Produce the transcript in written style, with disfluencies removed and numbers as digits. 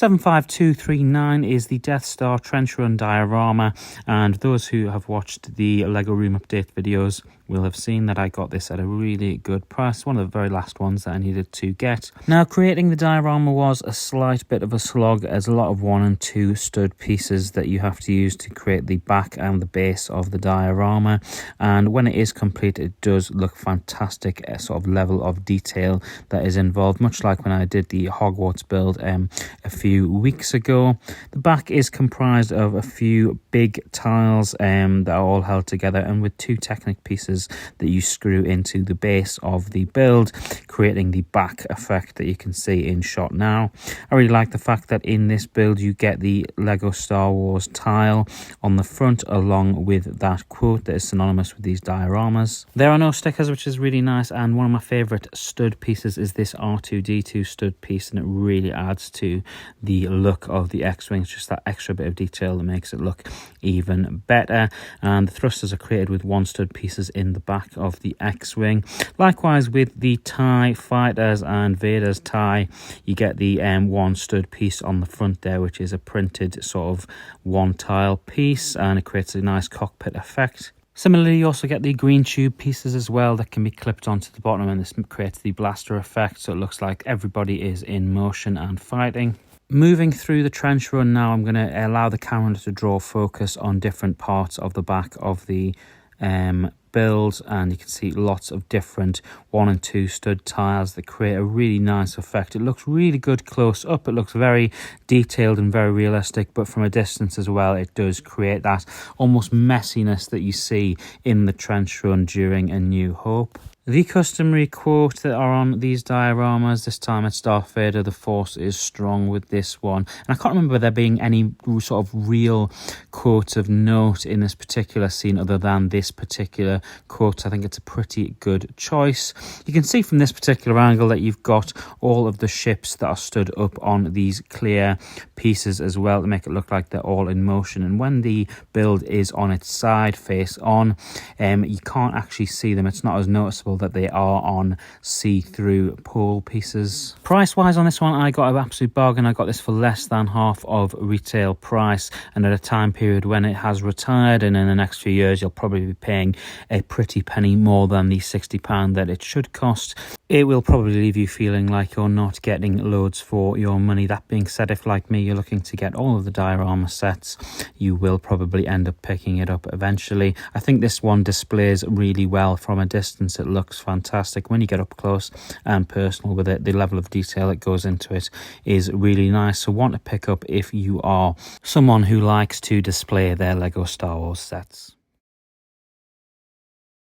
75239 is the Death Star Trench Run diorama, and those who have watched the Lego Room Update videos will have seen that I got this at a really good price, one of the very last ones that I needed to get. Now, creating the diorama was a slight bit of a slog, as a lot of 1 and 2 stud pieces that you have to use to create the back and the base of the diorama, and when it is complete it does look fantastic, a sort of level of detail that is involved, much like when I did the Hogwarts build a few weeks ago. The back is comprised of a few big tiles that are all held together, and with 2 Technic pieces that you screw into the base of the build, creating the back effect that you can see in shot now. I really like the fact that in this build you get the Lego Star Wars tile on the front, along with that quote that is synonymous with these dioramas. There are no stickers, which is really nice, and one of my favorite stud pieces is this R2-D2 stud piece, and it really adds to the look of the X-Wing. It's just that extra bit of detail that makes it look even better. And the thrusters are created with 1 stud pieces in the back of the X-Wing. Likewise with the TIE fighters and Vader's TIE, you get the 1 stud piece on the front there, which is a printed sort of 1 tile piece, and it creates a nice cockpit effect. Similarly, you also get the green tube pieces as well that can be clipped onto the bottom, and this creates the blaster effect, so it looks like everybody is in motion and fighting. Moving through the trench run now, I'm going to allow the camera to draw focus on different parts of the back of the build, and you can see lots of different 1 and 2 stud tiles that create a really nice effect. It looks really good close up, it looks very detailed and very realistic, but from a distance as well it does create that almost messiness that you see in the trench run during A New Hope. The customary quote that are on these dioramas, this time it's Darth Vader, "The Force is strong" with this one. And I can't remember there being any sort of real quote of note in this particular scene other than this particular quote. I think it's a pretty good choice. You can see from this particular angle that you've got all of the ships that are stood up on these clear pieces as well to make it look like they're all in motion. And when the build is on its side, face on, you can't actually see them. It's not as noticeable that they are on see-through pole pieces. Price wise on this one, I got an absolute bargain. I got this for less than half of retail price, and at a time period when it has retired, and in the next few years you'll probably be paying a pretty penny more than the £60 that it should cost. It will probably leave you feeling like you're not getting loads for your money. That being said, if like me you're looking to get all of the diorama sets, you will probably end up picking it up eventually. I think this one displays really well from a distance. It looks fantastic. When you get up close and personal with it, the level of detail that goes into it is really nice. So one to pick up if you are someone who likes to display their Lego Star Wars sets.